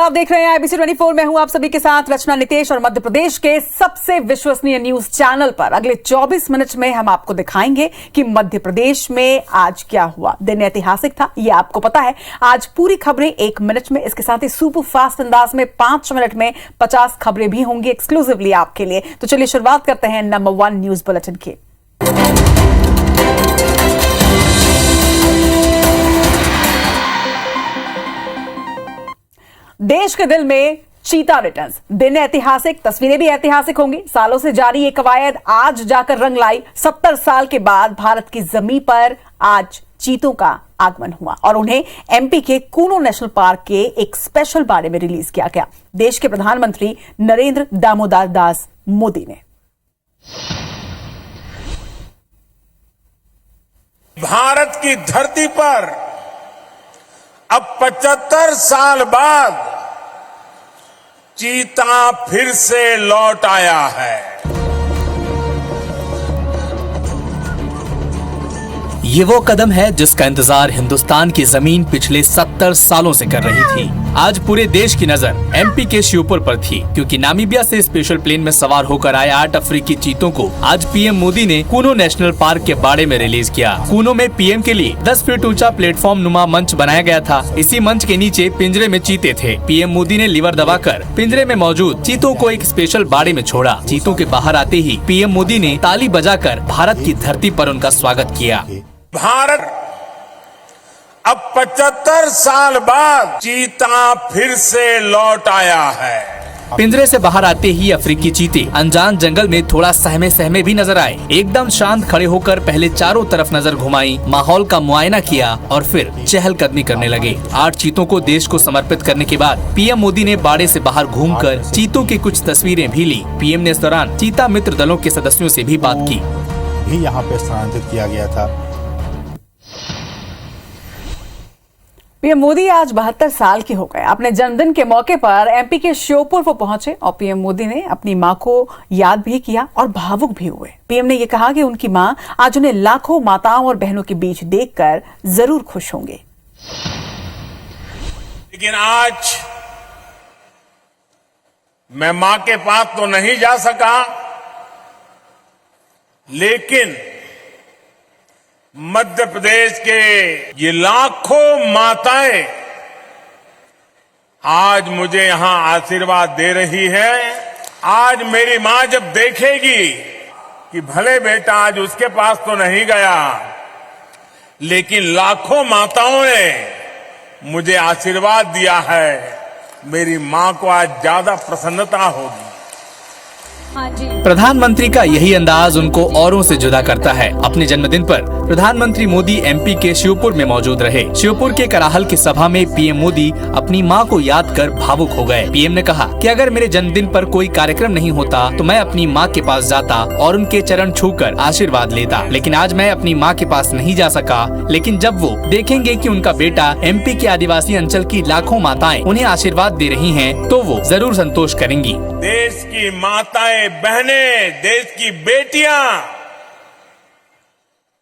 आप देख रहे हैं आईबीसी 24। मैं हूं आप सभी के साथ रचना नितेश और मध्य प्रदेश के सबसे विश्वसनीय न्यूज चैनल पर अगले 24 मिनट में हम आपको दिखाएंगे कि मध्य प्रदेश में आज क्या हुआ। दिन ऐतिहासिक था, ये आपको पता है। आज पूरी खबरें 1 मिनट में, इसके साथ ही सुपर फास्ट अंदाज में 5 मिनट में 50 खबरें भी होंगी एक्सक्लूसिवली आपके लिए। तो चलिए शुरुआत करते हैं नंबर 1 न्यूज बुलेटिन की। देश के दिल में चीता रिटर्न्स। दिन ऐतिहासिक, तस्वीरें भी ऐतिहासिक होंगी। सालों से जारी ये कवायद आज जाकर रंग लाई। 70 साल के बाद भारत की जमीन पर आज चीतों का आगमन हुआ और उन्हें एमपी के कूनो नेशनल पार्क के एक स्पेशल बाड़े में रिलीज किया गया। देश के प्रधानमंत्री नरेंद्र दामोदर दास मोदी ने भारत की धरती पर अब 75 साल बाद चीता फिर से लौट आया है। ये वो कदम है जिसका इंतजार हिंदुस्तान की जमीन पिछले 70 सालों से कर रही थी। आज पूरे देश की नजर एमपी के श्योपुर पर थी, क्योंकि नामीबिया से स्पेशल प्लेन में सवार होकर आए 8 अफ्रीकी चीतों को आज पीएम मोदी ने कूनो नेशनल पार्क के बाड़े में रिलीज किया। कूनो में पीएम के लिए 10 फीट ऊंचा प्लेटफॉर्म नुमा मंच बनाया गया था। इसी मंच के नीचे पिंजरे में चीते थे। पीएम मोदी ने लीवर दबाकर पिंजरे में मौजूद चीतों को एक स्पेशल बाड़े में छोड़ा। चीतों के बाहर आते ही पीएम मोदी ने ताली बजाकर भारत की धरती पर उनका स्वागत किया। भारत अब 75 साल बाद चीता फिर से लौट आया है। पिंजरे से बाहर आते ही अफ्रीकी चीते अनजान जंगल में थोड़ा सहमे सहमे भी नजर आए। एकदम शांत खड़े होकर पहले चारों तरफ नजर घुमाई, माहौल का मुआयना किया और फिर चहलकदमी करने लगे। 8 चीतों को देश को समर्पित करने के बाद पीएम मोदी ने बाड़े से बाहर घूमकर चीतों की कुछ तस्वीरें भी ली। पीएम ने इस दौरान चीता मित्र दलों के सदस्यों से भी बात की। भी यहाँ पे स्थानांतरित किया गया था। पीएम मोदी आज 72 साल के हो गए। अपने जन्मदिन के मौके पर एमपी के श्योपुर वो पहुंचे और पीएम मोदी ने अपनी मां को याद भी किया और भावुक भी हुए। पीएम ने यह कहा कि उनकी मां आज उन्हें लाखों माताओं और बहनों के बीच देखकर जरूर खुश होंगे। लेकिन आज मैं मां के पास तो नहीं जा सका, लेकिन मध्य प्रदेश के ये लाखों माताएं आज मुझे यहां आशीर्वाद दे रही है। आज मेरी मां जब देखेगी कि भले बेटा आज उसके पास तो नहीं गया, लेकिन लाखों माताओं ने मुझे आशीर्वाद दिया है, मेरी मां को आज ज्यादा प्रसन्नता होगी। प्रधानमंत्री का यही अंदाज उनको औरों से जुदा करता है। अपने जन्मदिन पर प्रधानमंत्री मोदी एमपी के श्योपुर में मौजूद रहे। श्योपुर के कराहल की सभा में पीएम मोदी अपनी मां को याद कर भावुक हो गए। पीएम ने कहा कि अगर मेरे जन्मदिन पर कोई कार्यक्रम नहीं होता तो मैं अपनी मां के पास जाता और उनके चरण छूकर आशीर्वाद लेता, लेकिन आज मैं अपनी मां के पास नहीं जा सका। लेकिन जब वो देखेंगे कि उनका बेटा एमपी के आदिवासी अंचल की लाखों माताएं उन्हें आशीर्वाद दे रही हैं, तो वो जरूर संतोष करेंगी। देश की माताएं, बहनें, देश की बेटियां,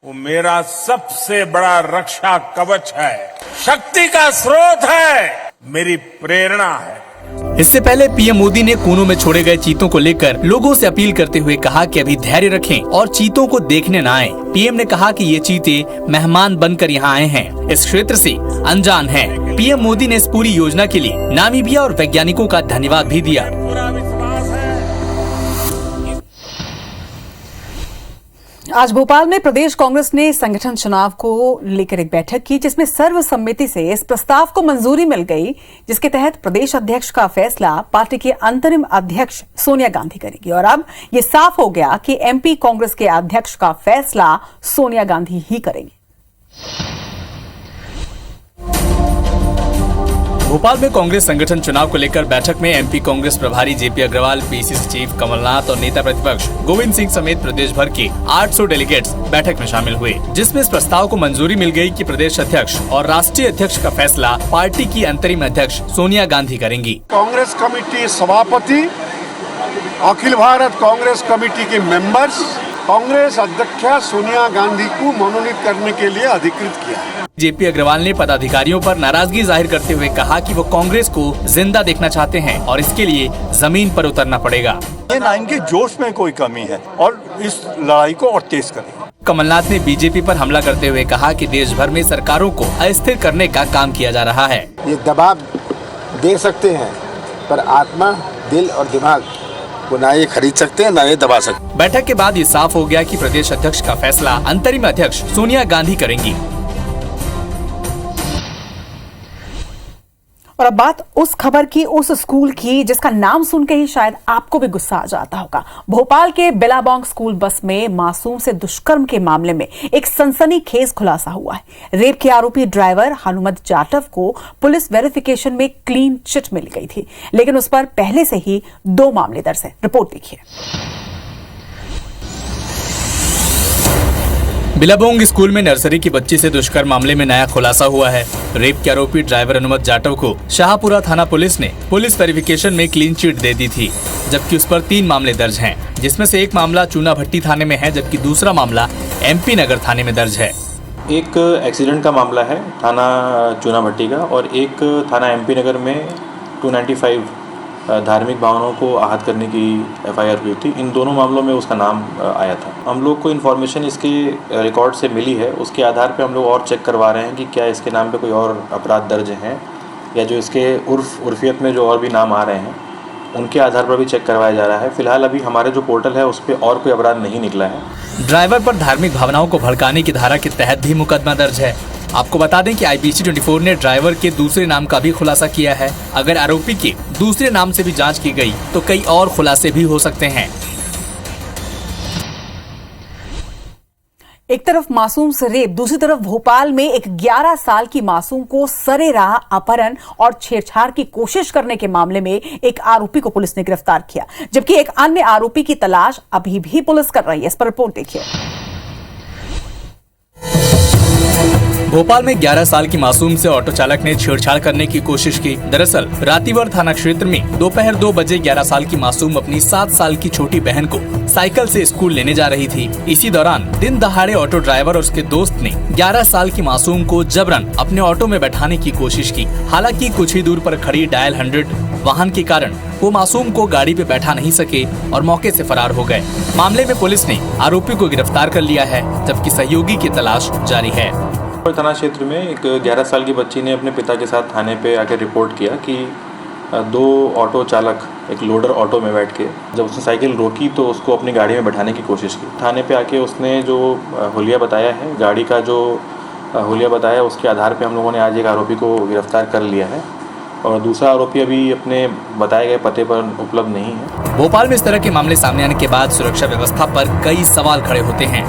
वो मेरा सबसे बड़ा रक्षा कवच है, शक्ति का स्रोत है, मेरी प्रेरणा है। इससे पहले पीएम मोदी ने कूनो में छोड़े गए चीतों को लेकर लोगों से अपील करते हुए कहा कि अभी धैर्य रखें और चीतों को देखने न आए। पीएम ने कहा कि ये चीते मेहमान बनकर यहाँ आए हैं, इस क्षेत्र से अनजान हैं। पीएम मोदी ने इस पूरी योजना के लिए नामीबिया और वैज्ञानिकों का धन्यवाद भी दिया। आज भोपाल में प्रदेश कांग्रेस ने संगठन चुनाव को लेकर एक बैठक की, जिसमें सर्वसम्मति से इस प्रस्ताव को मंजूरी मिल गई, जिसके तहत प्रदेश अध्यक्ष का फैसला पार्टी के अंतरिम अध्यक्ष सोनिया गांधी करेगी। और अब ये साफ हो गया कि एमपी कांग्रेस के अध्यक्ष का फैसला सोनिया गांधी ही करेंगी। भोपाल में कांग्रेस संगठन चुनाव को लेकर बैठक में एमपी कांग्रेस प्रभारी जेपी अग्रवाल, पीसीसी चीफ कमलनाथ और नेता प्रतिपक्ष गोविंद सिंह समेत प्रदेश भर के 800 डेलीगेट्स बैठक में शामिल हुए, जिसमें इस प्रस्ताव को मंजूरी मिल गई कि प्रदेश अध्यक्ष और राष्ट्रीय अध्यक्ष का फैसला पार्टी की अंतरिम अध्यक्ष सोनिया गांधी करेंगी। कांग्रेस कमेटी सभापति, अखिल भारत कांग्रेस कमेटी के मेंबर्स कांग्रेस अध्यक्ष सोनिया गांधी को मनोनीत करने के लिए अधिकृत किया है। जेपी अग्रवाल ने पदाधिकारियों पर नाराजगी जाहिर करते हुए कहा कि वो कांग्रेस को जिंदा देखना चाहते हैं और इसके लिए जमीन पर उतरना पड़ेगा। ये इनके जोश में कोई कमी है और इस लड़ाई को और तेज करें। कमलनाथ ने बीजेपी पर हमला करते हुए कहा कि देश भर में सरकारों को अस्थिर करने का काम किया जा रहा है। ये दबाव दे सकते हैं पर आत्मा, दिल और दिमाग को ना ये खरीद सकते हैं ना ये दबा सकते। बैठक के बाद ये साफ हो गया कि प्रदेश अध्यक्ष का फैसला अंतरिम अध्यक्ष सोनिया गांधी करेंगी। और अब बात उस खबर की, उस स्कूल की जिसका नाम सुन के ही शायद आपको भी गुस्सा आ जाता होगा। भोपाल के बिलाबोंग स्कूल बस में मासूम से दुष्कर्म के मामले में एक सनसनीखेज खुलासा हुआ है। रेप के आरोपी ड्राइवर हनुमत जाटव को पुलिस वेरिफिकेशन में क्लीन चिट मिल गई थी, लेकिन उस पर पहले से ही 2 मामले दर्ज है। रिपोर्ट देखिए। बिलाबोंग स्कूल में नर्सरी की बच्ची से दुष्कर्म मामले में नया खुलासा हुआ है। रेप के आरोपी ड्राइवर हनुमत जाटव को शाहपुरा थाना पुलिस ने पुलिस वेरिफिकेशन में क्लीन चिट दे दी थी, जबकि उस पर 3 मामले दर्ज हैं, जिसमें से एक मामला चूनाभट्टी थाने में है, जबकि दूसरा मामला MP नगर थाने में दर्ज है। एक एक्सीडेंट का मामला है थाना चूनाभट्टी का और एक थाना MP नगर में 295 धार्मिक भावनाओं को आहत करने की FIR हुई थी। इन दोनों मामलों में उसका नाम आया था। हम लोग को इन्फॉर्मेशन इसके रिकॉर्ड से मिली है, उसके आधार पे हम लोग और चेक करवा रहे हैं कि क्या इसके नाम पे कोई और अपराध दर्ज हैं या जो इसके उर्फियत में जो और भी नाम आ रहे हैं उनके आधार पर भी चेक करवाया जा रहा है। फिलहाल अभी हमारे जो पोर्टल है उस पर और कोई अपराध नहीं निकला है। ड्राइवर पर धार्मिक भावनाओं को भड़काने की धारा के तहत भी मुकदमा दर्ज है। आपको बता दें कि IPC 24 ने ड्राइवर के दूसरे नाम का भी खुलासा किया है। अगर आरोपी के दूसरे नाम से भी जांच की गई तो कई और खुलासे भी हो सकते हैं। एक तरफ मासूम से रेप, दूसरी तरफ भोपाल में एक 11 साल की मासूम को सरेराह अपहरण और छेड़छाड़ की कोशिश करने के मामले में एक आरोपी को पुलिस ने गिरफ्तार किया, जबकि एक अन्य आरोपी की तलाश अभी भी पुलिस कर रही है। इस पर रिपोर्ट देखिए। भोपाल में 11 साल की मासूम से ऑटो चालक ने छेड़छाड़ करने की कोशिश की। दरअसल रातीवर थाना क्षेत्र में दोपहर 2 बजे 11 साल की मासूम अपनी 7 साल की छोटी बहन को साइकिल से स्कूल लेने जा रही थी। इसी दौरान दिन दहाड़े ऑटो ड्राइवर और उसके दोस्त ने 11 साल की मासूम को जबरन अपने ऑटो में बैठाने की कोशिश की। हालांकि कुछ ही दूर पर खड़ी डायल 100 वाहन के कारण वो मासूम को गाड़ी पे बैठा नहीं सके और मौके से फरार हो गए। मामले में पुलिस ने आरोपी को गिरफ्तार कर लिया है, जबकि सहयोगी की तलाश जारी है। थाना क्षेत्र में एक 11 साल की बच्ची ने अपने पिता के साथ थाने पे आकर रिपोर्ट किया कि 2 ऑटो चालक एक लोडर ऑटो में बैठ के जब उसने साइकिल रोकी तो उसको अपनी गाड़ी में बैठाने की कोशिश की। थाने पे आके उसने जो हुलिया बताया है, गाड़ी का जो हुलिया बताया, उसके आधार पे हम लोगों ने आज एक आरोपी को गिरफ्तार कर लिया है और दूसरा आरोपी अभी अपने बताए गए पते पर उपलब्ध नहीं है। भोपाल में इस तरह के मामले सामने आने के बाद सुरक्षा व्यवस्था पर कई सवाल खड़े होते हैं।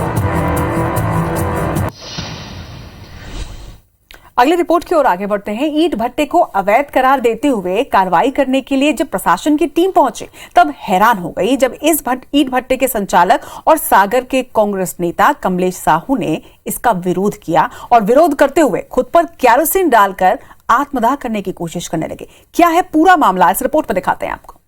अगली रिपोर्ट की ओर आगे बढ़ते हैं। ईंट भट्टे को अवैध करार देते हुए कार्रवाई करने के लिए जब प्रशासन की टीम पहुंची तब हैरान हो गई जब इस ईंट भट्टे के संचालक और सागर के कांग्रेस नेता कमलेश साहू ने इसका विरोध किया और विरोध करते हुए खुद पर केरोसिन डालकर आत्मदाह करने की कोशिश करने लगे। क्या है पूरा मामला, इस रिपोर्ट पर दिखाते हैं आपको।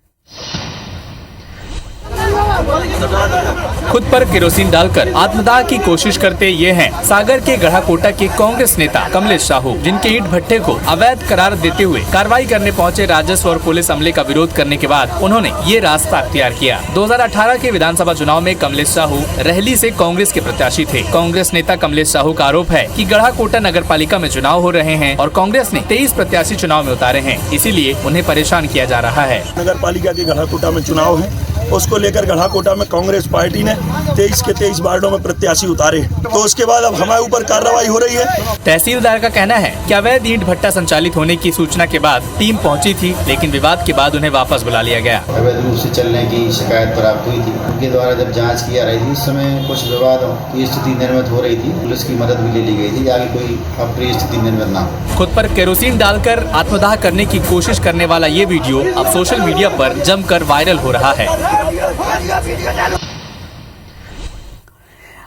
खुद पर केरोसिन डालकर आत्मदाह की कोशिश करते ये हैं सागर के गढ़ाकोटा के कांग्रेस नेता कमलेश साहू, जिनके ईंट भट्टे को अवैध करार देते हुए कार्रवाई करने पहुंचे राजस्व और पुलिस अमले का विरोध करने के बाद उन्होंने ये रास्ता अख्तियार किया। 2018 के विधानसभा चुनाव में कमलेश साहू रहली से कांग्रेस के प्रत्याशी थे। कांग्रेस नेता कमलेश साहू का आरोप है कि गढ़ाकोटा नगर पालिका में चुनाव हो रहे हैं और कांग्रेस ने 23 प्रत्याशी चुनाव में उतारे हैं, इसीलिए उन्हें परेशान किया जा रहा है। नगर पालिका के गढ़ाकोटा में चुनाव है, उसको लेकर गढ़ाकोटा में कांग्रेस पार्टी ने 23 के 23 वार्डों में प्रत्याशी उतारे, तो उसके बाद अब हमारे ऊपर कार्रवाई हो रही है। तहसीलदार का कहना है कि अवैध ईंट भट्टा संचालित होने की सूचना के बाद टीम पहुंची थी, लेकिन विवाद के बाद उन्हें वापस बुला लिया गया। अवैध रूप से चलने की शिकायत प्राप्त हुई थी, उनके द्वारा जब जांच की जा रही थी उस समय कुछ विवाद की स्थिति निर्मित हो रही थी, पुलिस की मदद भी ले ली गई थी आगे कोई अप्रिय स्थिति निर्मित ना हो। खुद पर केरोसिन डालकर आत्मदाह करने की कोशिश करने वाला ये वीडियो अब सोशल मीडिया पर जमकर वायरल हो रहा है।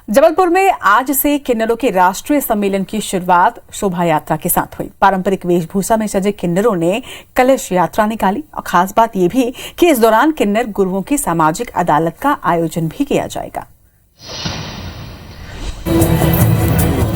जबलपुर में आज से किन्नरों के राष्ट्रीय सम्मेलन की शुरुआत शोभा यात्रा के साथ हुई। पारंपरिक वेशभूषा में सजे किन्नरों ने कलश यात्रा निकाली और खास बात यह भी कि इस दौरान किन्नर गुरुओं की सामाजिक अदालत का आयोजन भी किया जाएगा।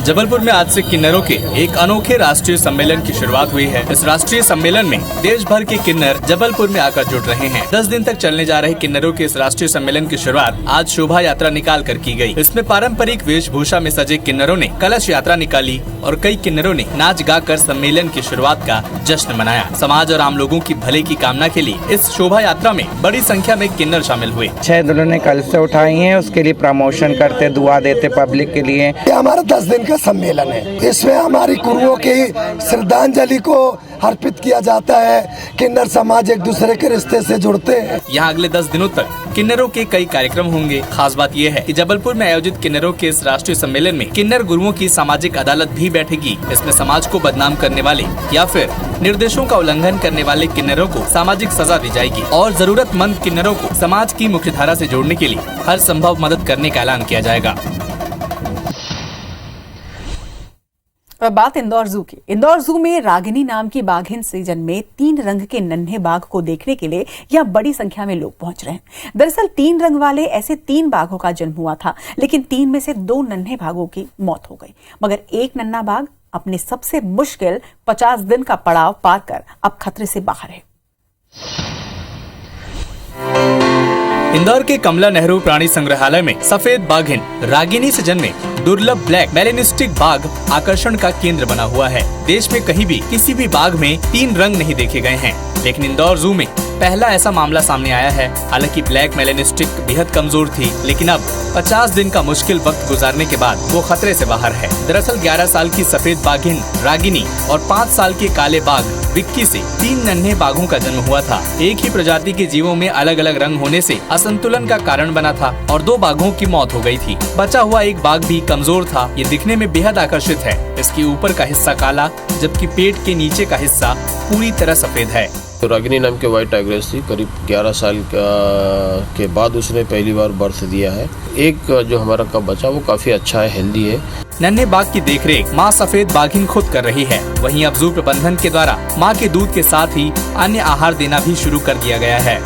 जबलपुर में आज से किन्नरों के एक अनोखे राष्ट्रीय सम्मेलन की शुरुआत हुई है। इस राष्ट्रीय सम्मेलन में देश भर के किन्नर जबलपुर में आकर जुट रहे हैं। 10 दिन तक चलने जा रहे किन्नरों के इस राष्ट्रीय सम्मेलन की शुरुआत आज शोभा यात्रा निकाल कर की गई। इसमें पारंपरिक वेशभूषा में सजे किन्नरों ने कलश यात्रा निकाली और कई किन्नरों ने नाच गा कर सम्मेलन की शुरुआत का जश्न मनाया। समाज और आम लोगों की भले की कामना के लिए इस शोभा यात्रा में बड़ी संख्या में किन्नर शामिल हुए। 6 दिनों ने कलश उठाई है, उसके लिए प्रमोशन करते, दुआ देते पब्लिक के लिए। हमारा 10 दिन का सम्मेलन है। इसमें हमारी गुरुओं की श्रद्धांजलि को अर्पित किया जाता है। किन्नर समाज एक दूसरे के रिश्ते से जुड़ते हैं। यहाँ अगले 10 दिनों तक किन्नरों के कई कार्यक्रम होंगे। खास बात यह है कि जबलपुर में आयोजित किन्नरों के इस राष्ट्रीय सम्मेलन में किन्नर गुरुओं की सामाजिक अदालत भी बैठेगी। इसमें समाज को बदनाम करने वाले या फिर निर्देशों का उल्लंघन करने वाले किन्नरों को सामाजिक सजा दी जाएगी और जरूरतमंद किन्नरों को समाज की मुख्य धारा से जोड़ने के लिए हर संभव मदद करने का ऐलान किया जाएगा। और बात इंदौर जू की। इंदौर जू में रागिनी नाम की बाघिन सीजन में 3 रंग के नन्हे बाघ को देखने के लिए यहां बड़ी संख्या में लोग पहुंच रहे हैं। दरअसल 3 रंग वाले ऐसे 3 बाघों का जन्म हुआ था, लेकिन 3 में से 2 नन्हे बाघों की मौत हो गई। मगर एक नन्हा बाघ अपने सबसे मुश्किल 50 दिन का पड़ाव पार कर अब खतरे से बाहर है। इंदौर के कमला नेहरू प्राणी संग्रहालय में सफेद बाघिन रागिनी से जन्मे दुर्लभ ब्लैक मेलेनिस्टिक बाघ आकर्षण का केंद्र बना हुआ है। देश में कहीं भी किसी भी बाघ में 3 रंग नहीं देखे गए हैं, लेकिन इंदौर जू में पहला ऐसा मामला सामने आया है। हालांकि ब्लैक मेलेनिस्टिक बेहद कमजोर थी, लेकिन अब 50 दिन का मुश्किल वक्त गुजारने के बाद वो खतरे से बाहर है। दरअसल 11 साल की सफेद बाघिन रागिनी और 5 साल के काले बाघ विक्की से 3 नन्हे बाघों का जन्म हुआ था। एक ही प्रजाति के जीवों में अलग अलग रंग होने से असंतुलन का कारण बना था और 2 बाघों की मौत हो गई थी। बचा हुआ एक बाघ भी कमजोर था। ये दिखने में बेहद आकर्षित है। इसके ऊपर का हिस्सा काला, जबकि पेट के नीचे का हिस्सा पूरी तरह सफेद है। तो रागिनी नाम के व्हाइट टाइग्रेस थी। करीब 11 साल के बाद उसने पहली बार बर्थ दिया है। एक जो हमारा कब बचा वो काफी अच्छा है, हेल्दी है। नन्हे बाघ की देखरेख माँ सफेद बाघिन खुद कर रही है। वहीं अब जू प्रबंधन के द्वारा माँ के दूध के साथ ही अन्य आहार देना भी शुरू कर दिया गया है।